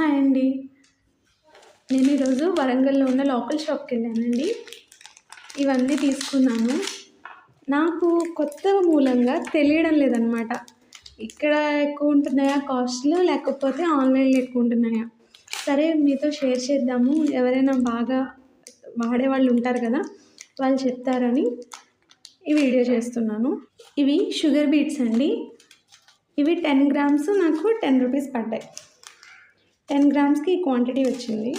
Hi అండి. నేను ఈరోజు వరంగల్‌లో ఉన్న లోకల్ షాప్‌కెళ్ళానండి. ఇవన్నీ తీసుకున్నాను. నాకు కొత్త మూలంగా తెలియడం లేదనమాట. ఇక్కడ ఎక్కువుంటున్నాయా కాస్ట్‌లు లేకపోతే ఆన్‌లైన్‌లో ఎక్కువుంటున్నాయా? సరే మీతో షేర్ చేద్దాము. ఎవరైనా బాగా వాడేవాళ్ళు ఉంటారు కదా! వాళ్ళు చెప్తారని ఈ వీడియో చేస్తున్నాను. ఇవి షుగర్ బీట్స్ అండి. ఇవి 10 గ్రామ్స్ నాకు రూ. 10 పడ్డాయి. 10 గ్రామ్స్‌కి ఈ క్వాంటిటీ వచ్చింది.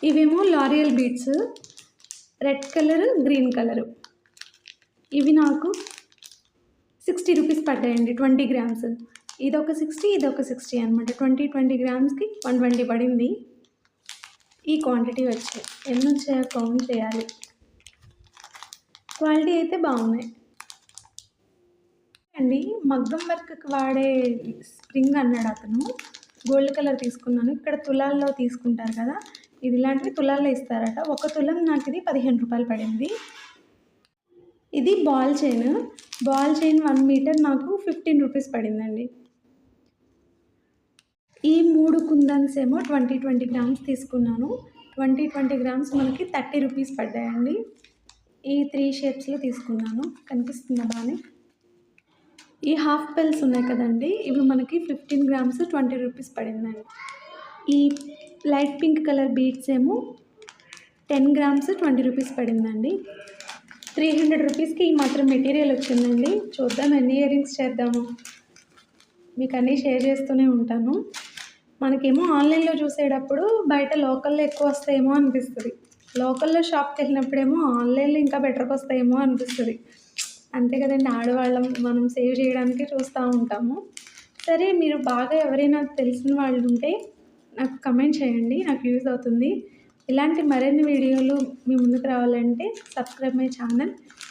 ఇవేమో లారియల్ బీట్స్ రెడ్ కలర్, గ్రీన్ కలరు. ఇవి నాకు రూ. 60 పడ్డాయండి 20 గ్రామ్స్. ఇదొక 60, ఇదొక 60 అనమాట. 20 గ్రామ్స్‌కి 120 పడింది. ఈ క్వాంటిటీ వచ్చాయి. ఎన్నొచ్చాయో కౌంట్ చేయాలి. క్వాలిటీ అయితే బాగున్నాయి. అండి మగ్గం వర్క్‌కి వాడే స్ప్రింగ్ అన్నాడు అతను. గోల్డ్ కలర్ తీసుకున్నాను. ఇక్కడ తులాల్లో తీసుకుంటారు కదా! ఇది ఇలాంటివి తులాల్లో ఇస్తారట. ఒక తులం నాకు ఇది రూ. 15 పడింది. ఇది ball chain. Ball chain 1 metre నాకు రూ. 15 పడిందండి. ఈ 3 కుందన్స్ ఏమో 20 గ్రామ్స్ తీసుకున్నాను. 20 గ్రామ్స్ మనకి రూ. 30 పడ్డాయండి. ఈ 3 షేప్స్‌లో తీసుకున్నాను. కనిపిస్తుందా బానే? ఈ హాఫ్ పెల్స్ ఉన్నాయి కదండీ! ఇవి మనకి 15 గ్రామ్స్ రూ. 20 పడిందండి. ఈ లైట్ పింక్ కలర్ బీడ్స్ ఏమో 10 గ్రామ్స్ రూ. 20 పడిందండి. రూ. 300కి ఈ మాత్రం మెటీరియల్ వచ్చిందండి. చూద్దాం ఎన్ని ఇయర్ రింగ్స్ చేద్దాము. మీకు అన్నీ షేర్ చేస్తూనే ఉంటాను. మనకేమో ఆన్లైన్‌లో చూసేటప్పుడు బయట లోకల్‌లో ఎక్కువ వస్తాయేమో అనిపిస్తది. లోకల్‌లో షాప్‌కి వెళ్ళినప్పుడేమో ఆన్లైన్‌లో ఇంకా బెటర్‌గా వస్తాయేమో అనిపిస్తది. అంతే కదండీ, ఆడవాళ్ళం మనం సేవ్ చేయడానికి చూస్తూ ఉంటాము. సరే మీరు బాగా ఎవరైనా తెలిసిన వాళ్ళు ఉంటే నాకు కమెంట్ చేయండి. నాకు యూజ్ అవుతుంది. ఇలాంటి మరిన్ని వీడియోలు మీ ముందుకు రావాలంటే సబ్స్క్రైబ్ మై ఛానల్.